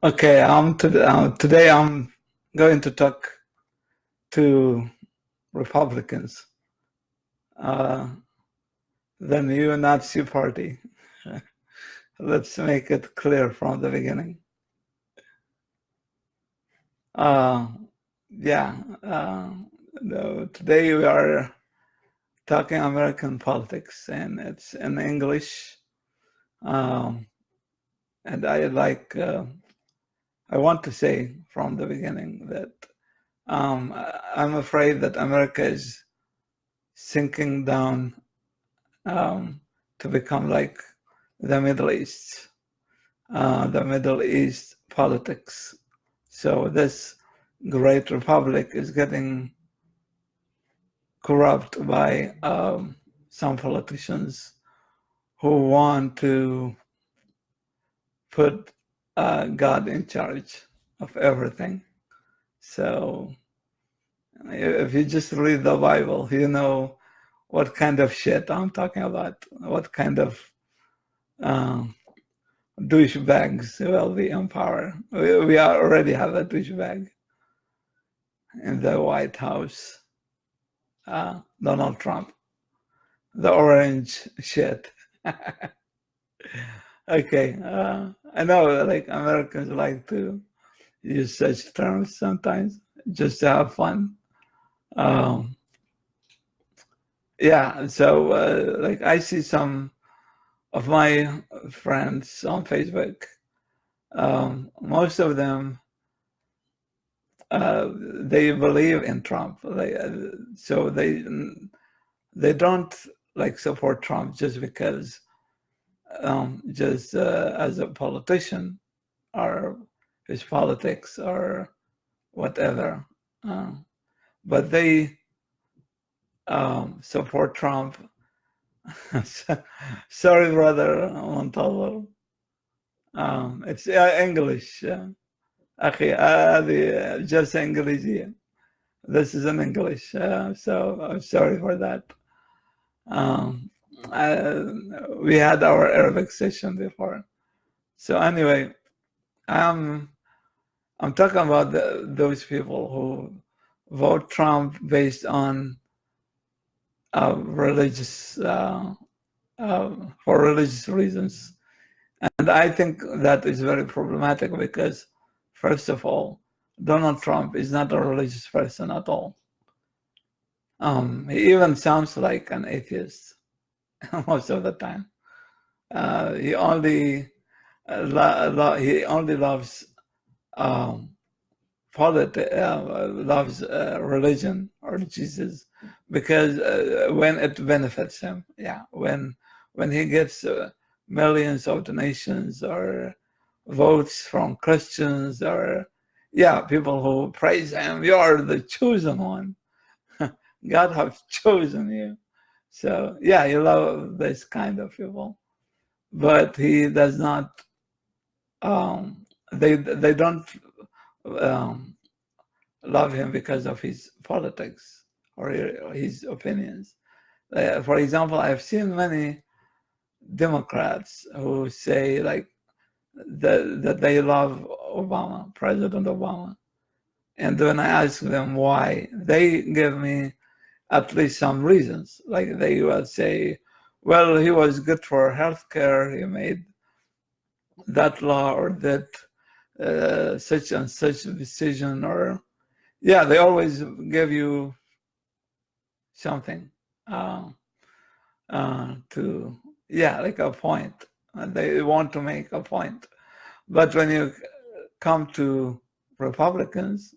Okay, today I'm going to talk to Republicans, uh, the new Nazi party. Let's make it clear from the beginning. Uh, yeah, today we are talking American politics, and it's in English. Um, and I want to say from the beginning that I'm afraid that America is sinking down to become like the Middle East, the Middle East politics. So this great republic is getting corrupt by some politicians who want to put God in charge of everything. So if you just read the Bible, you know what kind of shit I'm talking about, what kind of douchebags will be in power. We already have a douchebag in the White House, Donald Trump, the orange shit. Okay, I know like Americans like to use such terms sometimes just to have fun. Yeah, so like I see some of my friends on Facebook. Most of them they believe in Trump. So they don't like support Trump just because just as a politician or his politics or whatever. But they support Trump. Sorry, brother Montalvo. It's English. أخي هذه جلسة إنجليزية. This is in English, so I'm sorry for that. We had our Arabic session before. So anyway, I'm talking about those people who vote Trump based on religious for religious reasons, and I think that is very problematic because, first of all, Donald Trump is not a religious person at all. He even sounds like an atheist most of the time. He only loves loves religion or Jesus because when it benefits him. Yeah, when he gets millions of donations or votes from Christians or people who praise him, you are the chosen one. God has chosen you. So you love this kind of people, but he does not. They don't love him because of his politics or his opinions. For example, I've seen many Democrats who say like that they love Obama, President Obama, and when I ask them why, they give me at least some reasons. Like they will say, well, he was good for healthcare, he made that law or that such and such decision, or they always give you something to like a point. They want to make a point. But when you come to Republicans,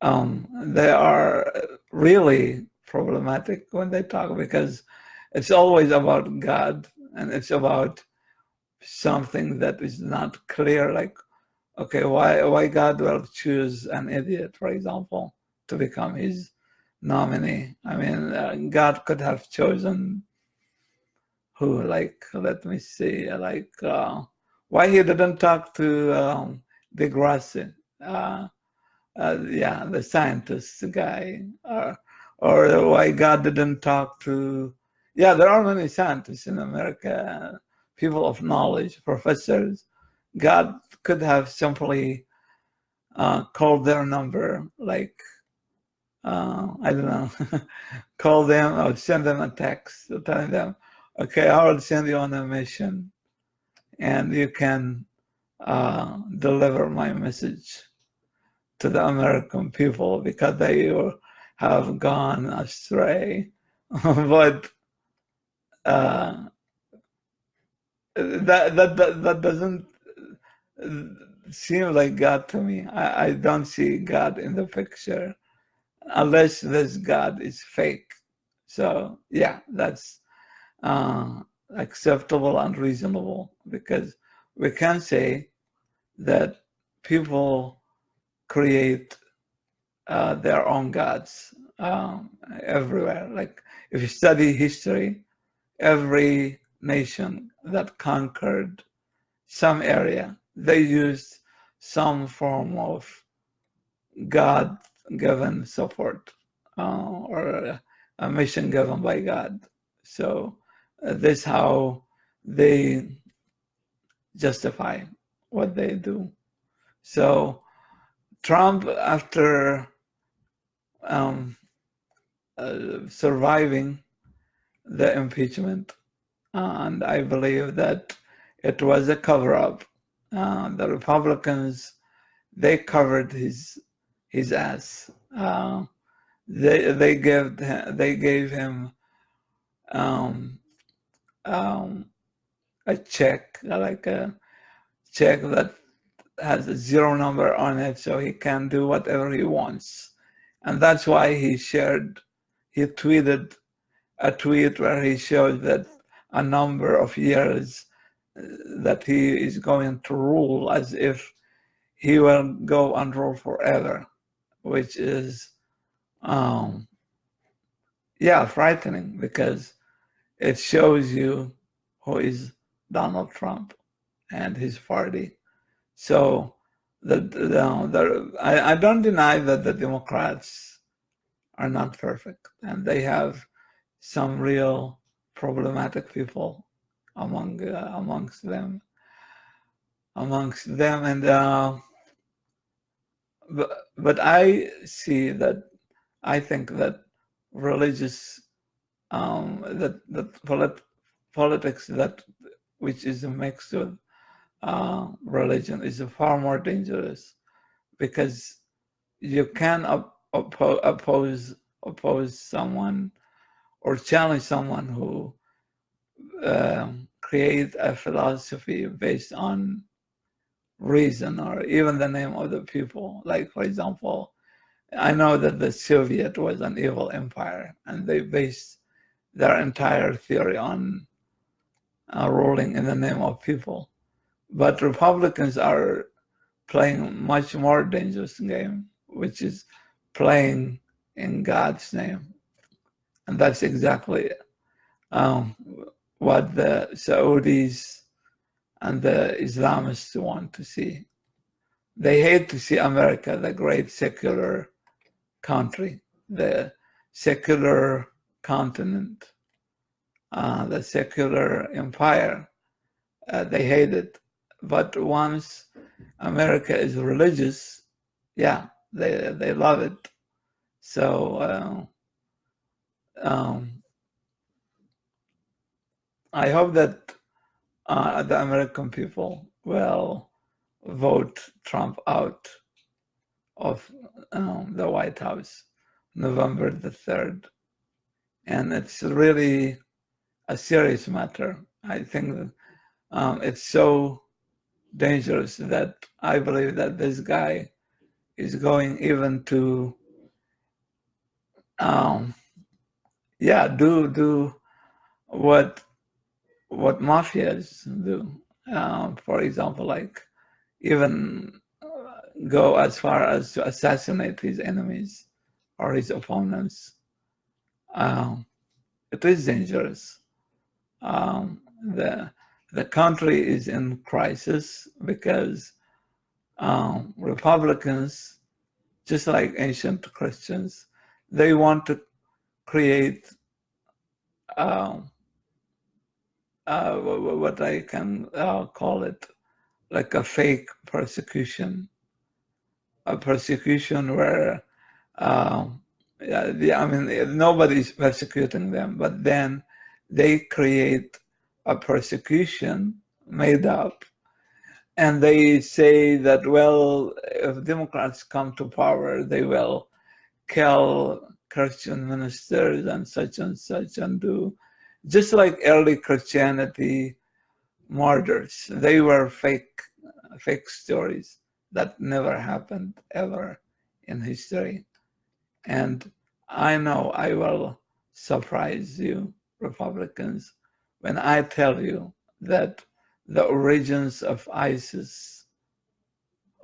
they are really problematic when they talk because it's always about God and it's about something that is not clear. Like, okay, why God will choose an idiot, for example, to become his nominee? I mean, God could have chosen who? Like, let me see. Like, why he didn't talk to deGrasse? The scientist guy, or why God didn't talk to. There are many scientists in America, people of knowledge, professors. God could have simply called their number, like, I don't know, call them or send them a text telling them, okay, I will send you on a mission and you can deliver my message to the American people because they have gone astray. But that doesn't seem like God to me. I don't see God in the picture unless this God is fake. So yeah, that's acceptable and reasonable, because we can say that people create their own gods everywhere. Like if you study history, every nation that conquered some area, they used some form of God-given support or a mission given by God. So this is how they justify what they do. So Trump, after surviving the impeachment, and I believe that it was a cover-up. The Republicans, they covered his ass. They gave him a check, like a check that has a zero number on it, so he can do whatever he wants. And that's why he tweeted a tweet where he showed that a number of years that he is going to rule, as if he will go and rule forever, which is, frightening, because it shows you who is Donald Trump and his party. So I don't deny that the Democrats are not perfect, and they have some real problematic people amongst them, and but I see that I think that religious politics which is mixed with religion is far more dangerous, because you can oppose someone or challenge someone who create a philosophy based on reason or even the name of the people. Like, for example, I know that the Soviet was an evil empire, and they based their entire theory on ruling in the name of people. But Republicans are playing much more dangerous game, which is playing in God's name. And that's exactly what the Saudis and the Islamists want to see. They hate to see America, the great secular country, the secular continent, the secular empire. They hate it. But once America is religious, yeah, they love it. So I hope that the American people will vote Trump out of the White House November the 3rd. And it's really a serious matter. I think it's so dangerous that I believe that this guy is going even to do what mafias do. For example, like even go as far as to assassinate his enemies or his opponents. It is dangerous. The country is in crisis because Republicans, just like ancient Christians, they want to create what I can call it, like a fake persecution, a persecution where, I mean, nobody's persecuting them, but then they create a persecution made up, and they say that, well, if Democrats come to power, they will kill Christian ministers and such, and do just like early Christianity murders. They were fake stories that never happened ever in history. And I know I will surprise you, Republicans, when I tell you that the origins of ISIS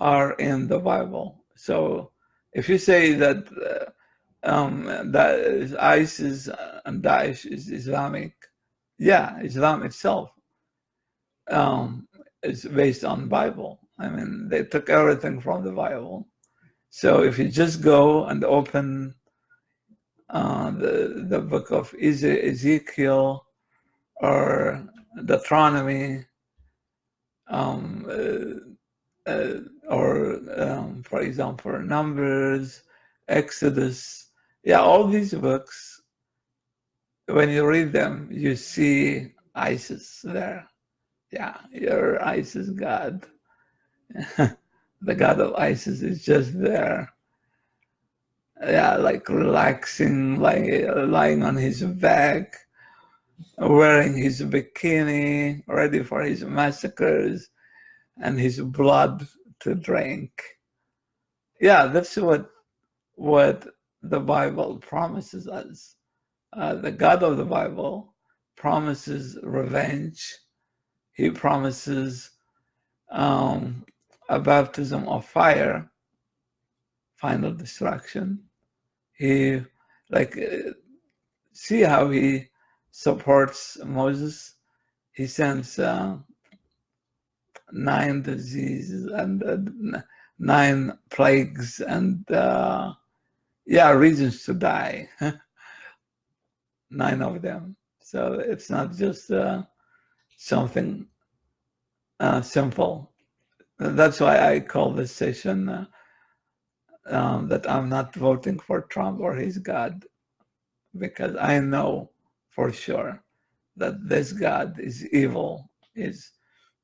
are in the Bible. So if you say that that ISIS and Daesh is Islamic, yeah, Islam itself is based on Bible. I mean, they took everything from the Bible. So if you just go and open the book of Ezekiel or Deuteronomy, or for example, Numbers, Exodus, yeah, all these books, when you read them, you see ISIS there. Yeah, your ISIS God. The God of ISIS is just there. Yeah, like relaxing, like lying on his back, wearing his bikini, ready for his massacres and his blood to drink. Yeah, that's what the Bible promises us. The God of the Bible promises revenge. He promises a baptism of fire, final destruction. He, like, see how he supports Moses. He sends 9 diseases and 9 plagues and reasons to die. 9 of them. So it's not just something simple. That's why I call this session that I'm not voting for Trump or his God, because I know for sure that this God is evil, is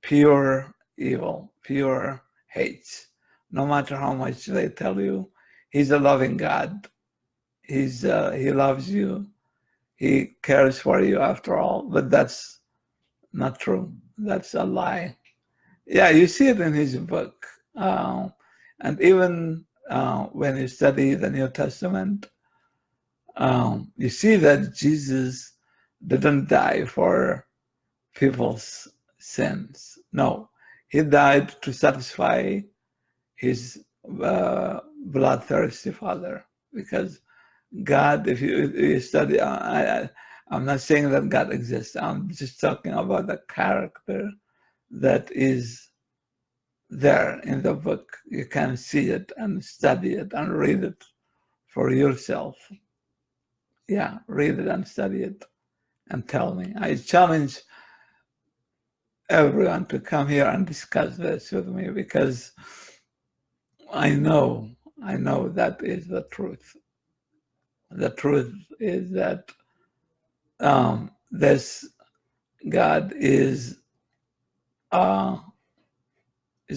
pure evil, pure hate. No matter how much they tell you, he's a loving God. He loves you. He cares for you after all, but that's not true. That's a lie. Yeah, you see it in his book. And even when you study the New Testament, you see that Jesus didn't die for people's sins. No, he died to satisfy his bloodthirsty Father. Because God, if you study, I'm not saying that God exists. I'm just talking about the character that is there in the book. You can see it and study it and read it for yourself. Yeah, read it and study it and tell me. I challenge everyone to come here and discuss this with me, because I know that is the truth. The truth is that this God is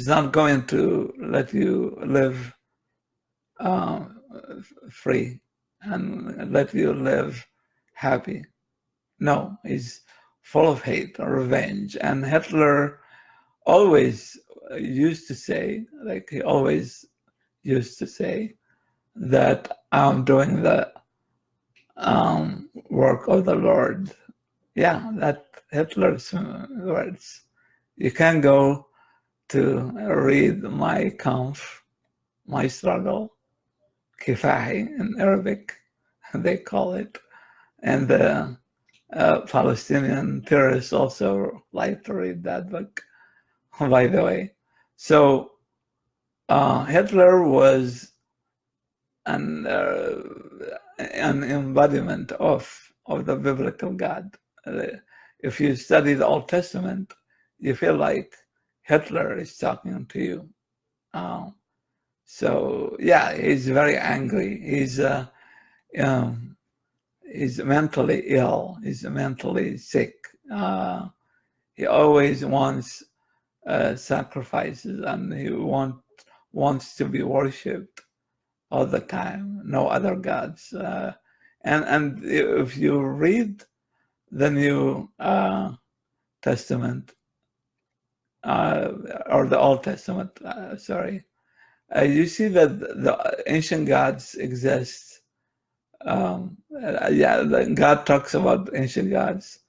not going to let you live free and let you live happy. No, he's full of hate or revenge. And Hitler always used to say, like he always used to say, that I'm doing the work of the Lord. Yeah, that Hitler's words. You can go to read my Kampf, my struggle, Kifahi in Arabic, they call it. And the Palestinian terrorists also like to read that book, by the way. So Hitler was an embodiment of the biblical God. If you study the Old Testament, you feel like Hitler is talking to you. So yeah, he's very angry. He's mentally ill. He's mentally sick. He always wants sacrifices, and he wants to be worshipped all the time. No other gods. And if you read the New Testament or the Old Testament, sorry, you see that the ancient gods exist. God talks about ancient gods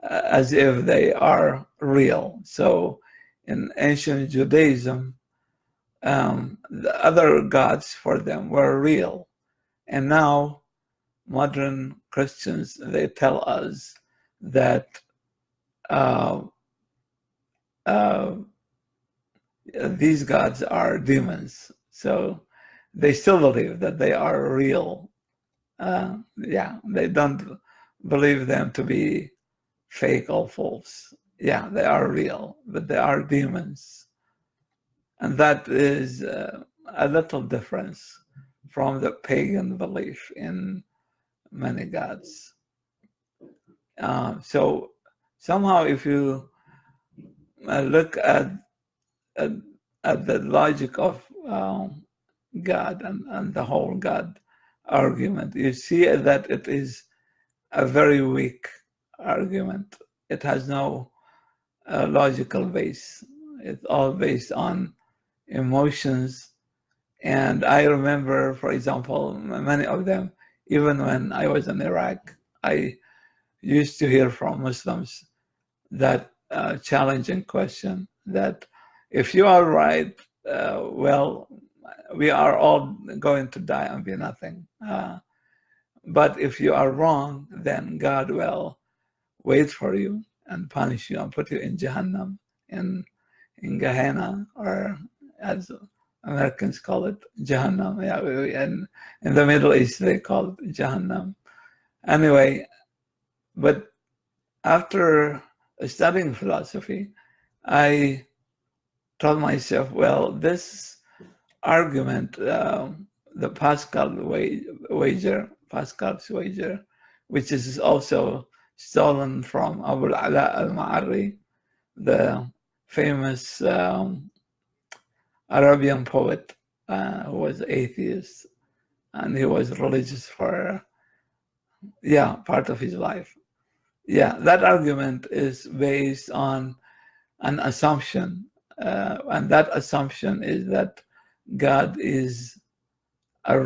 as if they are real. So in ancient Judaism, the other gods for them were real. And now modern Christians, they tell us that these gods are demons. So they still believe that they are real. They don't believe them to be fake or false. Yeah, they are real, but they are demons. And that is a little difference from the pagan belief in many gods. So somehow, if you look at the logic of God and the whole God argument, you see that it is a very weak argument. It has no logical base. It's all based on emotions. And I remember, for example, many of them, even when I was in Iraq, I used to hear from Muslims that challenging question that if you are right, well, we are all going to die and be nothing. But if you are wrong, then God will wait for you and punish you and put you in Jahannam, in Gehenna, or as Americans call it, Jahannam. Yeah, and in the Middle East they call it Jahannam. Anyway, but after studying philosophy, I told myself, well, this argument, the Pascal's wager, which is also stolen from Abu al-Ala al-Ma'arri, the famous Arabian poet who was atheist, and he was religious for part of his life. Yeah, that argument is based on an assumption, and that assumption is that God is a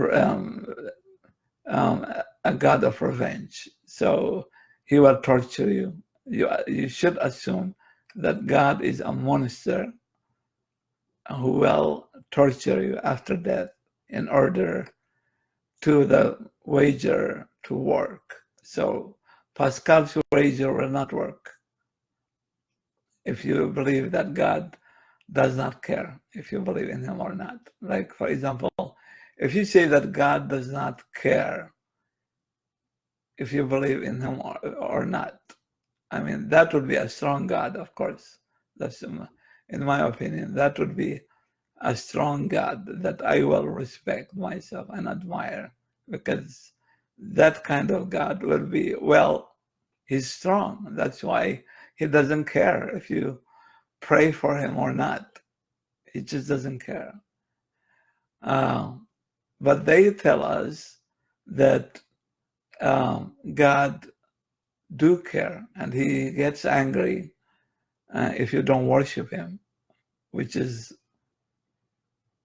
God of revenge. So he will torture you. You should assume that God is a monster who will torture you after death in order to the wager to work. So Pascal's wager will not work if you believe that God does not care if you believe in him or not. Like, for example, if you say that God does not care if you believe in him or not, I mean, that would be a strong God, of course. That's, in my opinion, that would be a strong God that I will respect myself and admire, because that kind of God will be, well, he's strong. That's why he doesn't care if you pray for him or not. He just doesn't care. But they tell us that God do care, and he gets angry if you don't worship him, which is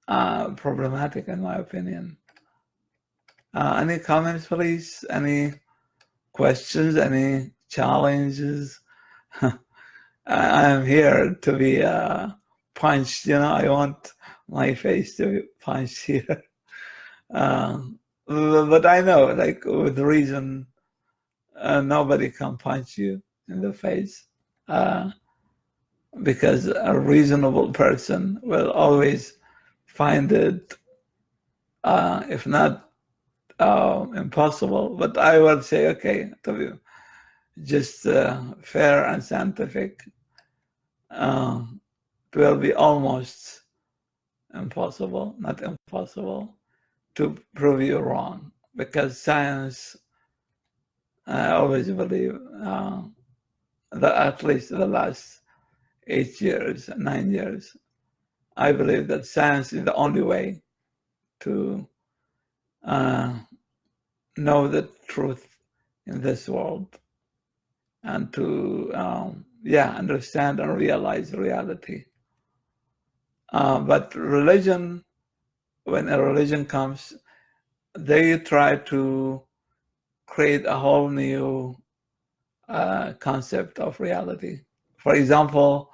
problematic in my opinion. Any comments, please? Any questions? Any challenges? I am here to be punched. I want my face to be punched here. But I know, like, with reason, nobody can punch you in the face, because a reasonable person will always find it, if not impossible, but I would say, okay, to be just fair and scientific, it will be almost impossible, not impossible, to prove you wrong, because science, I always believe that at least the last 8 years, 9 years, I believe that science is the only way to know the truth in this world and to understand and realize reality. But religion, when a religion comes, they try to create a whole new concept of reality. For example,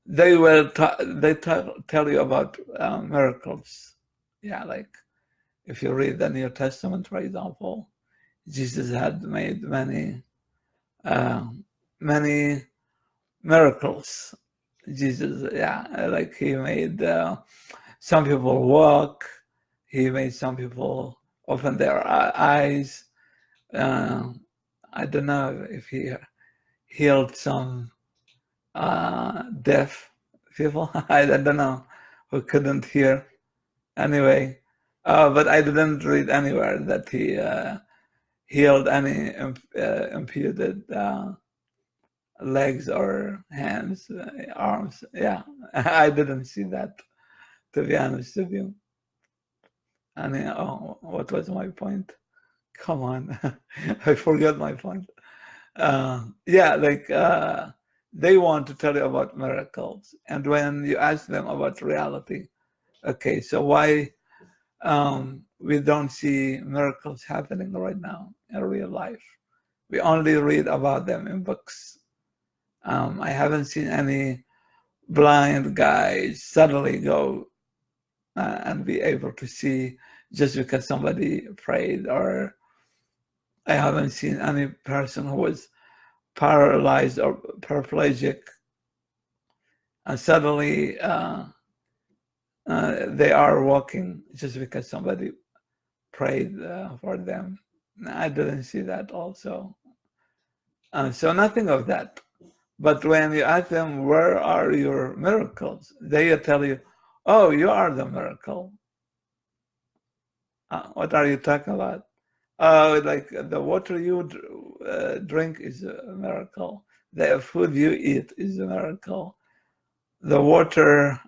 they will tell you about miracles. Yeah, like if you read the New Testament, for example, Jesus had made many miracles. Jesus, like he made some people walk. He made some people open their eyes. I don't know if he healed some deaf people. I don't know, who couldn't hear. Anyway, but I didn't read anywhere that he healed any imputed legs or hands, arms. Yeah, I didn't see that, to be honest with you. And what was my point? Come on, I forgot my point. They want to tell you about miracles, and when you ask them about reality, okay, so why we don't see miracles happening right now in real life? We only read about them in books. I haven't seen any blind guys suddenly go and be able to see just because somebody prayed, or I haven't seen any person who was paralyzed or paraplegic and suddenly they are walking just because somebody prayed for them. I didn't see that also. So nothing of that. But when you ask them, where are your miracles? They tell you, oh, you are the miracle. What are you talking about? Like the water you drink is a miracle. The food you eat is a miracle. The water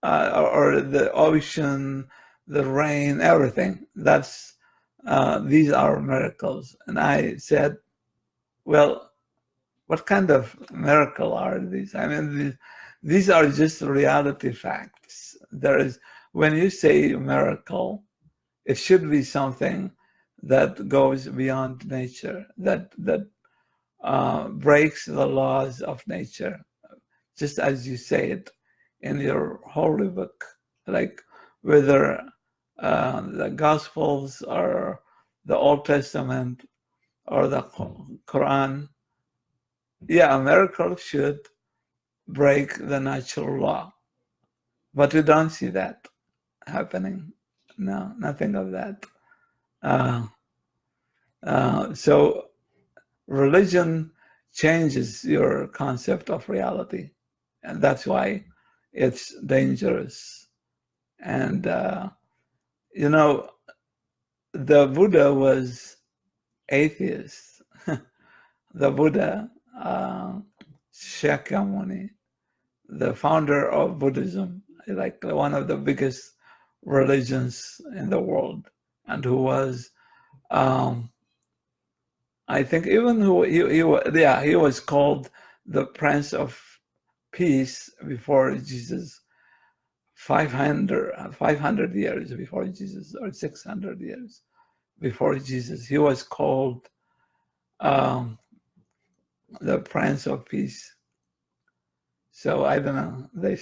or the ocean, the rain, everything. These are miracles. And I said, well, what kind of miracle are these? I mean, these are just reality facts. When you say miracle, it should be something that goes beyond nature, that breaks the laws of nature, just as you say it in your holy book, like whether the Gospels or the Old Testament or the Quran. Yeah, a miracle should break the natural law, but we don't see that happening. No, nothing of that. So religion changes your concept of reality, and that's why it's dangerous. And the Buddha was atheist. The Buddha, Shakyamuni, the founder of Buddhism, like one of the biggest religions in the world, and who was, I think, even he was called the Prince of Peace before Jesus, 500 years before Jesus, or 600 years before Jesus. He was called the Prince of Peace. So I don't know. They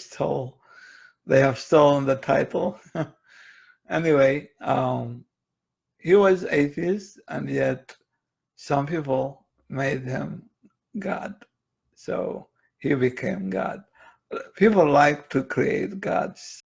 have stolen the title. Anyway, he was atheist, and yet some people made him God. So he became God. People like to create gods.